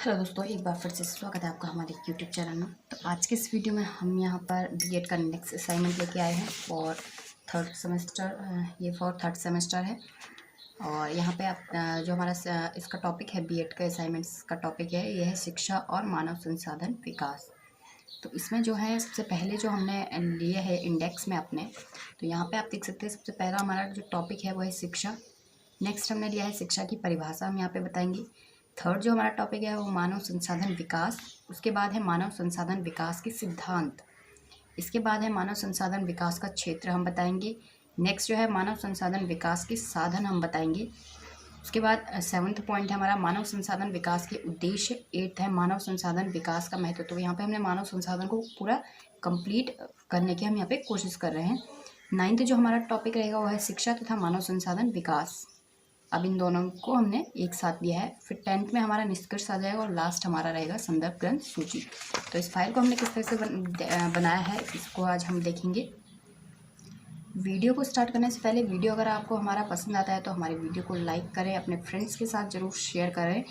Hello दोस्तों, एक बार फिर से स्वागत है आपका हमारे यूट्यूब चैनल में। तो आज के इस वीडियो में हम यहाँ पर बीएड का नेक्स्ट असाइनमेंट लेके आए हैं फॉर थर्ड सेमेस्टर। ये फॉर थर्ड सेमेस्टर है और यहाँ पे आप जो हमारा इसका टॉपिक है, बीएड का असाइनमेंट्स का टॉपिक है, यह है शिक्षा और मानव संसाधन विकास। तो इसमें जो है सबसे पहले जो हमने लिए है इंडेक्स में अपने, तो यहाँ पर आप देख सकते हैं सबसे पहला हमारा जो टॉपिक है वो है शिक्षा। नेक्स्ट हमने लिया है शिक्षा की परिभाषा, हम यहाँ पे बताएंगे। थर्ड जो हमारा टॉपिक है वो मानव संसाधन विकास। उसके बाद है मानव संसाधन विकास के सिद्धांत। इसके बाद है मानव संसाधन विकास का क्षेत्र, हम बताएंगे। नेक्स्ट जो है मानव संसाधन विकास के साधन, हम बताएंगे। उसके बाद 7वां पॉइंट है हमारा मानव संसाधन विकास के उद्देश्य। 8 है मानव संसाधन विकास का महत्व। तो यहाँ पे हमने मानव संसाधन को पूरा कंप्लीट करने की हम यहाँ पे कोशिश कर रहे हैं। 9वां जो हमारा टॉपिक रहेगा वो है शिक्षा तथा मानव संसाधन विकास। अब इन दोनों को हमने एक साथ लिया है। फिर 10th में हमारा निष्कर्ष आ जाएगा और लास्ट हमारा रहेगा संदर्भ ग्रंथ सूची। तो इस फाइल को हमने किस तरह से बनाया है, इसको आज हम देखेंगे। वीडियो को स्टार्ट करने से पहले, वीडियो अगर आपको हमारा पसंद आता है तो हमारे वीडियो को लाइक करें, अपने फ्रेंड्स के साथ ज़रूर शेयर करें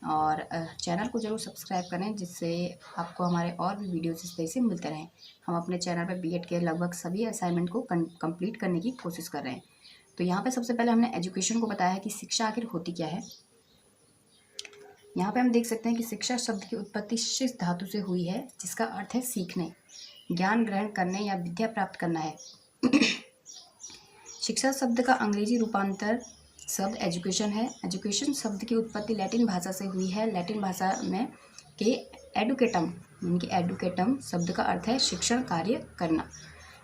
और चैनल को ज़रूर सब्सक्राइब करें, जिससे आपको हमारे और भी वीडियोज़ इस तरह से मिलते रहें। हम अपने चैनल पर बीएड के लगभग सभी असाइनमेंट को कंप्लीट करने की कोशिश कर रहे हैं। तो यहाँ पे सबसे पहले हमने एजुकेशन को बताया है कि शिक्षा आखिर होती क्या है। यहाँ पे हम देख सकते हैं कि शिक्षा शब्द की उत्पत्ति शिष धातु से हुई है, जिसका अर्थ है सीखने, ज्ञान ग्रहण करने या विद्या प्राप्त करना है। शिक्षा शब्द का अंग्रेजी रूपांतर शब्द एजुकेशन है। एजुकेशन शब्द की उत्पत्ति लैटिन भाषा से हुई है। लैटिन भाषा में के एडुकेटम यानी कि एडुकेटम शब्द का अर्थ है शिक्षण कार्य करना।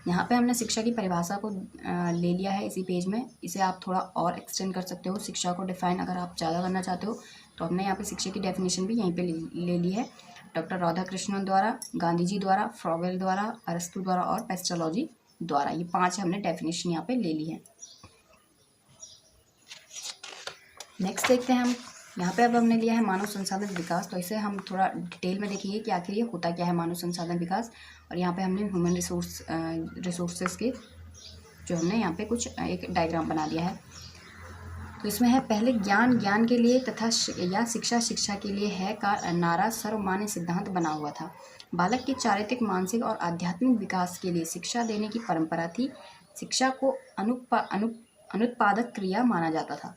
यहाँ पे हमने शिक्षा की परिभाषा को ले लिया है इसी पेज में। इसे आप थोड़ा और एक्सटेंड कर सकते हो, शिक्षा को डिफाइन अगर आप ज़्यादा करना चाहते हो तो हमने यहाँ पे शिक्षा की डेफिनेशन भी यहीं पे ले ली है। डॉक्टर राधाकृष्णन द्वारा, गांधी जी द्वारा, फ्रॉवेल द्वारा, अरस्तु द्वारा और पेस्टोलॉजी द्वारा, ये 5 हमने डेफिनेशन यहाँ पे ले ली है। नेक्स्ट देखते हैं हम यहाँ पे। अब हमने लिया है मानव संसाधन विकास, तो इसे हम थोड़ा डिटेल में देखेंगे कि आखिर ये होता क्या है मानव संसाधन विकास। और यहाँ पे हमने ह्यूमन रिसोर्सेज के जो हमने यहाँ पे कुछ एक डायग्राम बना दिया है। तो इसमें है पहले ज्ञान ज्ञान के लिए तथा या शिक्षा शिक्षा के लिए है का नारा सर्वमान्य सिद्धांत बना हुआ था। बालक के चारित्रिक, मानसिक और आध्यात्मिक विकास के लिए शिक्षा देने की परंपरा थी। शिक्षा को अनुत्पादक क्रिया माना जाता था।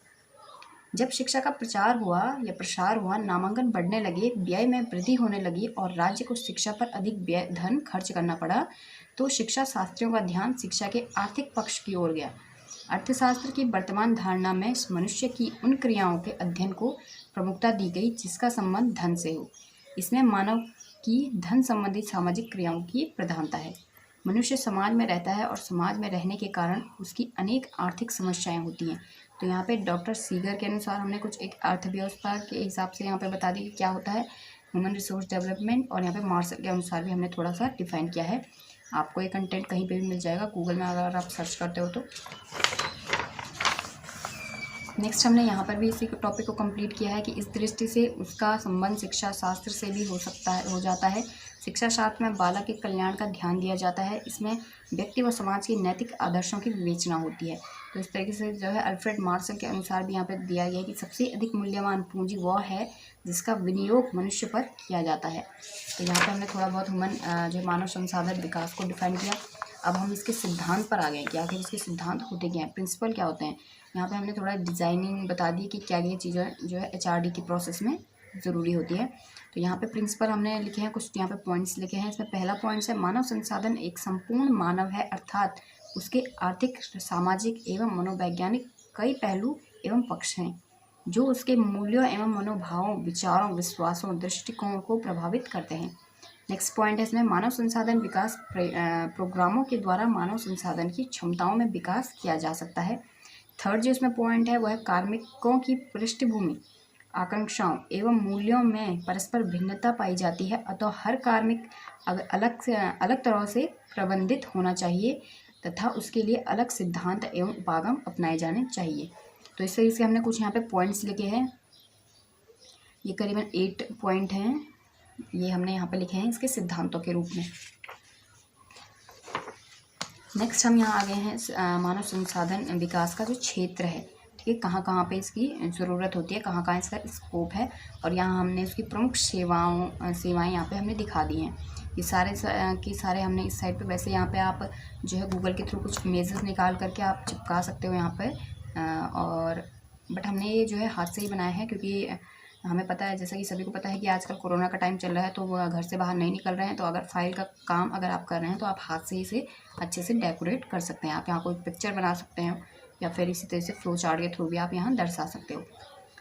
जब शिक्षा का प्रचार हुआ या प्रसार हुआ, नामांकन बढ़ने लगे, व्यय में वृद्धि होने लगी और राज्य को शिक्षा पर अधिक व्यय धन खर्च करना पड़ा, तो शिक्षा शास्त्रियों का ध्यान शिक्षा के आर्थिक पक्ष की ओर गया। अर्थशास्त्र की वर्तमान धारणा में मनुष्य की उन क्रियाओं के अध्ययन को प्रमुखता दी गई जिसका संबंध धन से हो। इसमें मानव की धन संबंधी सामाजिक क्रियाओं की प्रधानता है। मनुष्य समाज में रहता है और समाज में रहने के कारण उसकी अनेक आर्थिक समस्याएं होती हैं। तो यहाँ पे डॉक्टर सीगर के अनुसार हमने कुछ एक अर्थव्यवस्था के हिसाब से यहाँ पे बता दी कि क्या होता है ह्यूमन रिसोर्स डेवलपमेंट, और यहाँ पे मार्शल के अनुसार भी हमने थोड़ा सा डिफाइन किया है। आपको ये कंटेंट कहीं पे भी मिल जाएगा, गूगल में अगर आप सर्च करते हो तो। नेक्स्ट हमने यहाँ पर भी इसी टॉपिक को कंप्लीट किया है कि इस दृष्टि से उसका संबंध शिक्षा शास्त्र से भी हो जाता है। शिक्षा शास्त्र में बालक के कल्याण का ध्यान दिया जाता है। इसमें व्यक्ति व समाज के नैतिक आदर्शों की विवेचना होती है। तो इस तरीके से जो है अल्फ्रेड मार्शल के अनुसार भी यहाँ पर दिया गया है कि सबसे अधिक मूल्यवान पूंजी वह है जिसका विनियोग मनुष्य पर किया जाता है। तो यहाँ पर हमने थोड़ा बहुत जो मानव संसाधन विकास को डिफाइन किया। अब हम इसके सिद्धांत पर आ गए कि आखिर इसके सिद्धांत होते क्या हैं, प्रिंसिपल क्या होते हैं। यहाँ पे हमने थोड़ा डिज़ाइनिंग बता दी कि क्या क्या चीज़ें जो है एचआरडी की प्रोसेस में ज़रूरी होती है। तो यहाँ पे प्रिंसिपल हमने लिखे हैं, कुछ यहाँ पे पॉइंट्स लिखे हैं। इसमें पहला पॉइंट है मानव संसाधन एक संपूर्ण मानव है, अर्थात उसके आर्थिक, सामाजिक एवं मनोवैज्ञानिक कई पहलू एवं पक्ष हैं जो उसके मूल्यों एवं मनोभावों, विचारों, विश्वासों, दृष्टिकोण को प्रभावित करते हैं। नेक्स्ट पॉइंट है इसमें मानव संसाधन विकास प्रोग्रामों के द्वारा मानव संसाधन की क्षमताओं में विकास किया जा सकता है। थर्ड जो इसमें पॉइंट है वह है कार्मिकों की पृष्ठभूमि, आकांक्षाओं एवं मूल्यों में परस्पर भिन्नता पाई जाती है, अतः हर कार्मिक अलग तरह से प्रबंधित होना चाहिए तथा उसके लिए अलग सिद्धांत एवं उपागम अपनाए जाने चाहिए। तो इस तरीके से हमने कुछ यहाँ पे पॉइंट्स लिखे हैं, ये करीबन 8 पॉइंट हैं, ये हमने यहाँ पे लिखे हैं इसके सिद्धांतों के रूप में। नेक्स्ट हम यहाँ आ गए हैं मानव संसाधन विकास का जो क्षेत्र है। ठीक है, कहाँ कहाँ पे इसकी ज़रूरत होती है, कहाँ कहाँ इसका स्कोप है, और यहाँ हमने उसकी प्रमुख सेवाएं यहाँ पे हमने दिखा दी हैं। ये सारे हमने इस साइड पे। वैसे यहाँ पे आप जो है गूगल के थ्रू कुछ इमेजेस निकाल करके आप चिपका सकते हो यहाँ पे, और बट हमने ये जो है हाथ से ही बनाया है, क्योंकि हमें पता है, जैसा कि सभी को पता है कि आजकल कोरोना का टाइम चल रहा है, तो वो घर से बाहर नहीं निकल रहे हैं। तो अगर फाइल का काम अगर आप कर रहे हैं तो आप हाथ से इसे अच्छे से डेकोरेट कर सकते हैं। आप यहाँ कोई पिक्चर बना सकते हैं, या फिर इसी तरह से फ्लो चार्ट के थ्रू भी आप यहाँ दर्शा सकते हो।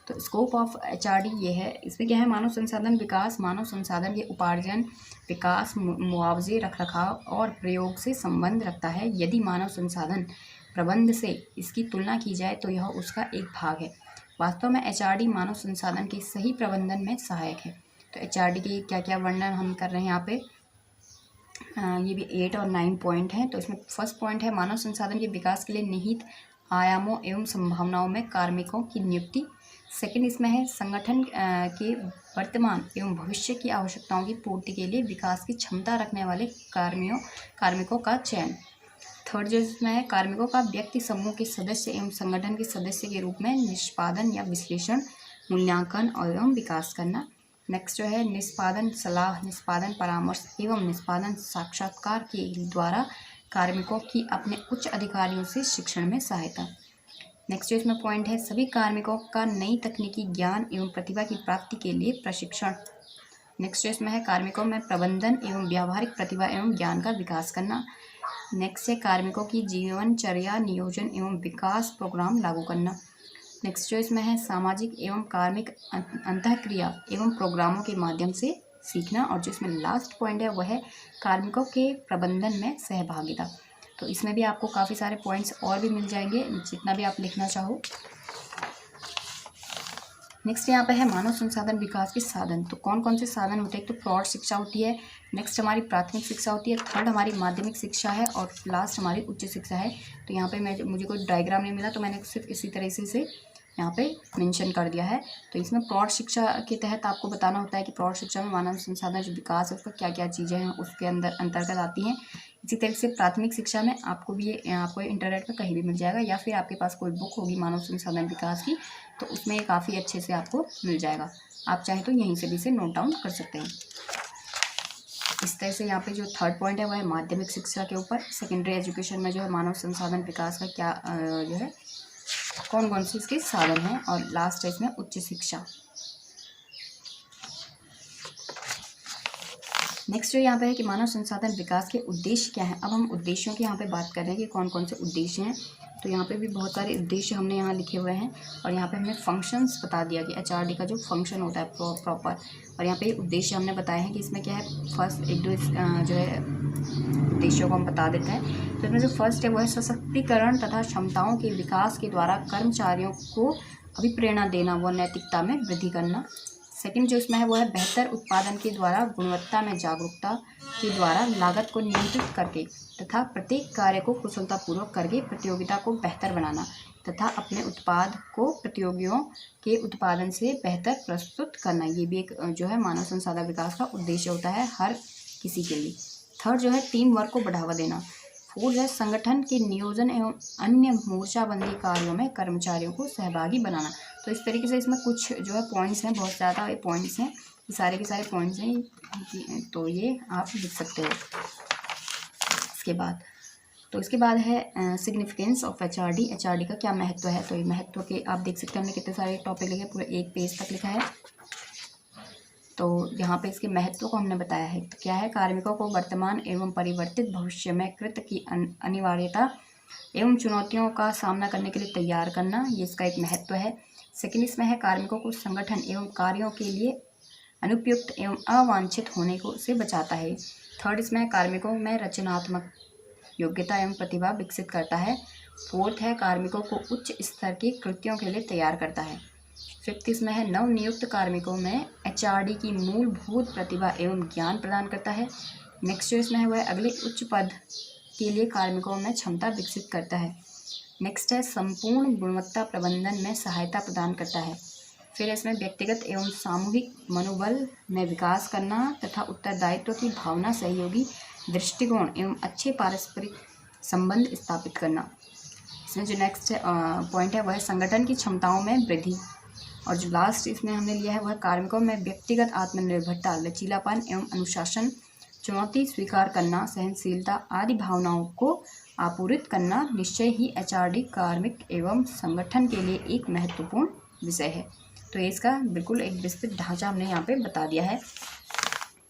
तो स्कोप ऑफ HRD ये है। इसमें क्या है, मानव संसाधन विकास, मानव संसाधन के उपार्जन, विकास, मुआवजे, रखरखाव और प्रयोग से संबंध रखता है। यदि मानव संसाधन प्रबंध से इसकी तुलना की जाए तो यह उसका एक भाग है। वास्तव में HRD मानव संसाधन के सही प्रबंधन में सहायक है। तो HRD की क्या क्या वर्णन हम कर रहे हैं यहाँ पे, ये भी 8 और 9 पॉइंट हैं। तो इसमें फर्स्ट पॉइंट है, मानव संसाधन के विकास के लिए निहित आयामों एवं संभावनाओं में कार्मिकों की नियुक्ति। सेकंड इसमें है, संगठन के वर्तमान एवं भविष्य की आवश्यकताओं की पूर्ति के लिए विकास की क्षमता रखने वाले कार्मिकों का चयन। थर्ड जो इसमें है, कार्मिकों का व्यक्ति समूह के सदस्य एवं संगठन के सदस्य के रूप में निष्पादन या विश्लेषण, मूल्यांकन एवं विकास करना। नेक्स्ट जो है, निष्पादन सलाह, निष्पादन परामर्श एवं निष्पादन साक्षात्कार के द्वारा कार्मिकों की अपने उच्च अधिकारियों से शिक्षण में सहायता। नेक्स्ट जो इसमें पॉइंट है, सभी कार्मिकों का नई तकनीकी ज्ञान एवं प्रतिभा की प्राप्ति के लिए प्रशिक्षण। नेक्स्ट जो इसमें है, कार्मिकों में प्रबंधन एवं व्यावहारिक प्रतिभा एवं ज्ञान का विकास करना। नेक्स्ट है, कार्मिकों की जीवनचर्या नियोजन एवं विकास प्रोग्राम लागू करना। नेक्स्ट जो इसमें है, सामाजिक एवं कार्मिक अंतःक्रिया एवं प्रोग्रामों के माध्यम से सीखना। और जो इसमें लास्ट पॉइंट है वह है, कार्मिकों के प्रबंधन में सहभागिता। तो इसमें भी आपको काफ़ी सारे पॉइंट्स और भी मिल जाएंगे, जितना भी आप लिखना चाहो। नेक्स्ट यहाँ पे है, मानव संसाधन विकास के साधन। तो कौन कौन से साधन होते हैं, तो प्रौढ़ शिक्षा होती है, नेक्स्ट हमारी प्राथमिक शिक्षा होती है, थर्ड हमारी माध्यमिक शिक्षा है, और लास्ट हमारी उच्च शिक्षा है। तो यहाँ पे मुझे कोई डायग्राम नहीं मिला, तो मैंने सिर्फ इसी तरह से यहाँ पे मेंशन कर दिया है। तो इसमें प्रौढ़ शिक्षा के तहत आपको बताना होता है कि प्रौढ़ शिक्षा में मानव संसाधन जो विकास है उसका क्या क्या चीज़ें हैं उसके अंतर्गत आती हैं। इसी तरह से प्राथमिक शिक्षा में आपको इंटरनेट पर कहीं भी मिल जाएगा, या फिर आपके पास कोई बुक होगी मानव संसाधन विकास की, तो उसमें काफ़ी अच्छे से आपको मिल जाएगा। आप चाहें तो यहीं से भी इसे नोट डाउन कर सकते हैं। इस तरह से यहाँ पे जो थर्ड पॉइंट है वह है माध्यमिक शिक्षा के ऊपर। सेकेंडरी एजुकेशन में जो है मानव संसाधन विकास का क्या जो है कौन कौन से इसके साधन हैं, और लास्ट है इसमें उच्च शिक्षा। नेक्स्ट जो यहाँ पे है कि मानव संसाधन विकास के उद्देश्य क्या हैं। अब हम उद्देश्यों की यहाँ पे बात कर रहे हैं कि कौन कौन से उद्देश्य हैं। तो यहाँ पे भी बहुत सारे उद्देश्य हमने यहाँ लिखे हुए हैं, और यहाँ पे हमने फंक्शंस बता दिया कि HRD का जो फंक्शन होता है प्रॉपर, और यहाँ पे उद्देश्य हमने बताए हैं कि इसमें क्या है। फर्स्ट एक दो जो है उद्देश्यों को हम बता देते हैं। तो इसमें जो फर्स्ट है वो है, सशक्तिकरण तथा क्षमताओं के विकास के द्वारा कर्मचारियों को अभिप्रेरणा देना व नैतिकता में वृद्धि करना। सेकंड जो इसमें है वो है, बेहतर उत्पादन के द्वारा गुणवत्ता में जागरूकता के द्वारा लागत को नियंत्रित करके तथा प्रत्येक कार्य को कुशलतापूर्वक करके प्रतियोगिता को बेहतर बनाना तथा अपने उत्पाद को प्रतियोगियों के उत्पादन से बेहतर प्रस्तुत करना। ये भी एक जो है मानव संसाधन विकास का उद्देश्य होता है हर किसी के लिए। थर्ड जो है, टीम वर्क को बढ़ावा देना। फोर्थ है, संगठन के नियोजन एवं अन्य मोर्चाबंदी कार्यों में कर्मचारियों को सहभागी बनाना। तो इस तरीके से इसमें कुछ जो है पॉइंट्स हैं, बहुत ज़्यादा पॉइंट्स हैं, ये सारे के सारे पॉइंट्स हैं, तो ये आप लिख सकते हो। इसके बाद है सिग्निफिकेंस ऑफ HRD का क्या महत्व है। तो ये महत्व के आप देख सकते हैं हमने कितने सारे टॉपिक लिखे, पूरे एक पेज तक लिखा है। तो यहाँ पे इसके महत्व को हमने बताया है। तो क्या है, कार्मिकों को वर्तमान एवं परिवर्तित भविष्य में कृत्य की अनिवार्यता एवं चुनौतियों का सामना करने के लिए तैयार करना, ये इसका एक महत्व है। सेकंड इसमें है, कार्मिकों को संगठन एवं कार्यों के लिए अनुपयुक्त एवं अवांछित होने को से बचाता है। थर्ड इसमें है, कार्मिकों में रचनात्मक योग्यता एवं प्रतिभा विकसित करता है। फोर्थ है, कार्मिकों को उच्च स्तर के कृत्यों के लिए तैयार करता है। फिफ्थ इसमें है, नवनियुक्त कार्मिकों में HRD की मूलभूत प्रतिभा एवं ज्ञान प्रदान करता है। नेक्स्ट जो इसमें है वह अगले उच्च पद के लिए कार्मिकों में क्षमता विकसित करता है। नेक्स्ट है, संपूर्ण गुणवत्ता प्रबंधन में सहायता प्रदान करता है। फिर इसमें व्यक्तिगत एवं सामूहिक मनोबल में विकास करना तथा उत्तरदायित्व की भावना, सहयोगी दृष्टिकोण एवं अच्छे पारस्परिक संबंध स्थापित करना। इसमें जो नेक्स्ट पॉइंट है वह है संगठन की क्षमताओं में वृद्धि। और जो लास्ट इसमें हमने लिया है वह कार्मिकों में व्यक्तिगत आत्मनिर्भरता, लचीलापन एवं अनुशासन, चुनौती स्वीकार करना, सहनशीलता आदि भावनाओं को आपूरित करना निश्चय ही एचआरडी कार्मिक एवं संगठन के लिए एक महत्वपूर्ण विषय है। तो ये इसका बिल्कुल एक विस्तृत ढांचा हमने यहाँ पे बता दिया है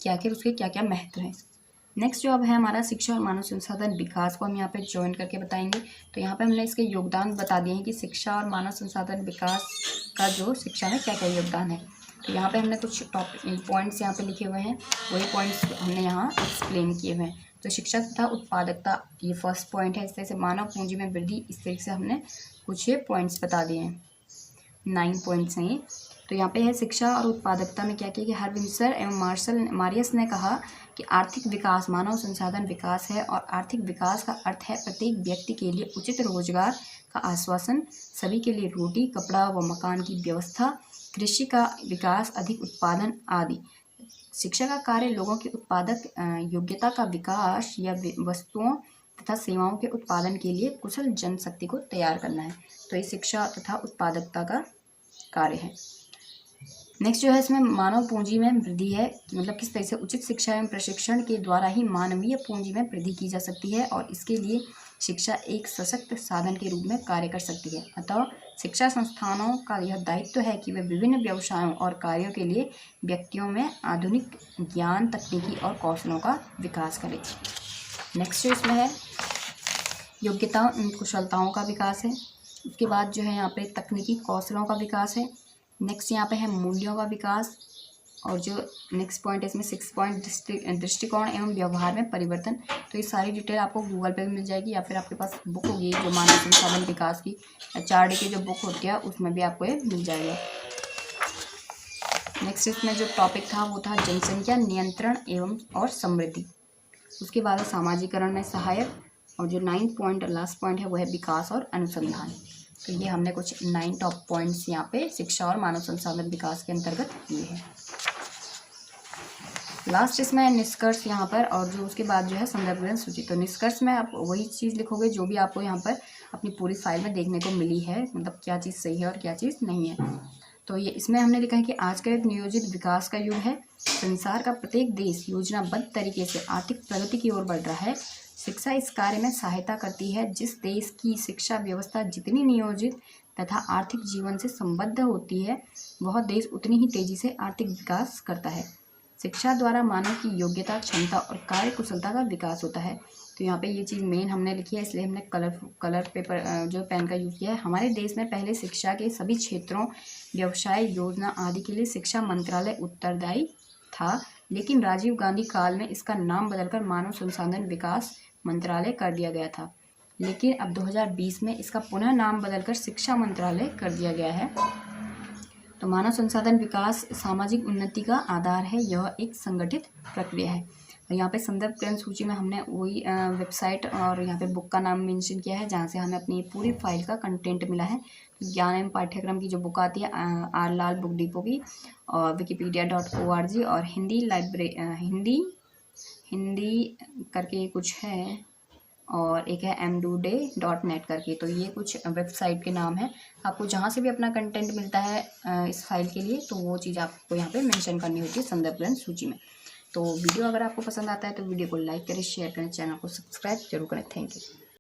कि आखिर उसके क्या क्या महत्व हैं। नेक्स्ट जो अब है हमारा शिक्षा और मानव संसाधन विकास को हम यहाँ पे ज्वाइन करके बताएंगे। तो यहाँ पे हमने इसके योगदान बता दिए हैं कि शिक्षा और मानव संसाधन विकास का जो शिक्षा में क्या क्या योगदान है। तो यहाँ पे हमने कुछ टॉपिक पॉइंट्स यहाँ पे लिखे हुए हैं, वही पॉइंट्स हमने यहाँ एक्सप्लेन किए हुए हैं। तो शिक्षा तथा उत्पादकता ये फर्स्ट पॉइंट है। इस तरह से मानव पूंजी में वृद्धि, इस तरीके से हमने कुछ ये पॉइंट्स बता दिए हैं, 9 पॉइंट्स हैं ये। तो यहाँ पे है शिक्षा और उत्पादकता में क्या किया कि हरविंसर एवं मारियस ने कहा कि आर्थिक विकास मानव संसाधन विकास है और आर्थिक विकास का अर्थ है प्रत्येक व्यक्ति के लिए उचित रोजगार का आश्वासन, सभी के लिए रोटी, कपड़ा व मकान की व्यवस्था, कृषि का विकास, अधिक उत्पादन आदि। शिक्षा का कार्य लोगों की उत्पादक योग्यता का विकास या वस्तुओं तथा सेवाओं के उत्पादन के लिए कुशल जनशक्ति को तैयार करना है। तो ये शिक्षा तथा उत्पादकता का कार्य है। नेक्स्ट जो है इसमें मानव पूंजी में वृद्धि है, मतलब किस तरह से उचित शिक्षा एवं प्रशिक्षण के द्वारा ही मानवीय पूंजी में वृद्धि की जा सकती है और इसके लिए शिक्षा एक सशक्त साधन के रूप में कार्य कर सकती है। अतः शिक्षा संस्थानों का यह दायित्व है कि वे विभिन्न व्यवसायों और कार्यों के लिए व्यक्तियों में आधुनिक ज्ञान, तकनीकी और कौशलों का विकास करें। नेक्स्ट जो इसमें है योग्यता एवं कुशलताओं का विकास है। उसके बाद जो है यहाँ पे तकनीकी कौशलों का विकास है। नेक्स्ट यहाँ पे है मूल्यों का विकास। और जो नेक्स्ट पॉइंट है इसमें 6 पॉइंट दृष्टिकोण एवं व्यवहार में परिवर्तन। तो ये सारी डिटेल आपको गूगल पे भी मिल जाएगी या फिर आपके पास बुक होगी जो मानव संसाधन विकास की एचआरडी की जो बुक होती है उसमें भी आपको ये मिल जाएगा। नेक्स्ट इसमें जो टॉपिक था वो था जनसंख्या नियंत्रण एवं और समृद्धि। उसके बाद सामाजिकरण में सहायक। और जो 9 पॉइंट लास्ट पॉइंट है वो है विकास और अनुसंधान। तो ये हमने कुछ 9 टॉप पॉइंट्स यहाँ पे शिक्षा और मानव संसाधन विकास के अंतर्गत किए हैं। लास्ट इसमें निष्कर्ष यहाँ पर और जो उसके बाद जो है संदर्भ ग्रंथ सूची। तो निष्कर्ष में आप वही चीज़ लिखोगे जो भी आपको यहाँ पर अपनी पूरी फाइल में देखने को मिली है, मतलब क्या चीज़ सही है और क्या चीज़ नहीं है। तो ये इसमें हमने लिखा है कि आज का एक नियोजित विकास का युग है। संसार का प्रत्येक देश योजनाबद्ध तरीके से आर्थिक प्रगति की ओर बढ़ रहा है। शिक्षा इस कार्य में सहायता करती है। जिस देश की शिक्षा व्यवस्था जितनी नियोजित तथा आर्थिक जीवन से संबद्ध होती है वह देश उतनी ही तेजी से आर्थिक विकास करता है। शिक्षा द्वारा मानव की योग्यता, क्षमता और कार्य कुशलता का विकास होता है। तो यहाँ पे ये चीज़ मेन हमने लिखी है, इसलिए हमने कलर पेपर जो पेन का यूज़ किया है। हमारे देश में पहले शिक्षा के सभी क्षेत्रों, व्यवसाय, योजना आदि के लिए शिक्षा मंत्रालय उत्तरदायी था, लेकिन राजीव गांधी काल में इसका नाम बदलकर मानव संसाधन विकास मंत्रालय कर दिया गया था। लेकिन अब 2020 में इसका पुनः नाम बदलकर शिक्षा मंत्रालय कर दिया गया है। तो मानव संसाधन विकास सामाजिक उन्नति का आधार है। यह एक संगठित प्रक्रिया है। और यहाँ पे संदर्भ ग्रंथ सूची में हमने वही वेबसाइट और यहाँ पे बुक का नाम मेंशन किया है जहाँ से हमें अपनी पूरी फाइल का कंटेंट मिला है। ज्ञान एवं पाठ्यक्रम की जो बुक आती है आर लाल बुक डिपो की, और wikipedia.org, और हिंदी करके कुछ है, और एक है mdude.net करके। तो ये कुछ वेबसाइट के नाम है। आपको जहाँ से भी अपना कंटेंट मिलता है इस फाइल के लिए तो वो चीज़ आपको यहाँ पे मेंशन करनी होती है संदर्भ ग्रंथ सूची में। तो वीडियो अगर आपको पसंद आता है तो वीडियो को लाइक करें, शेयर करें, चैनल को सब्सक्राइब जरूर करें। Thank you.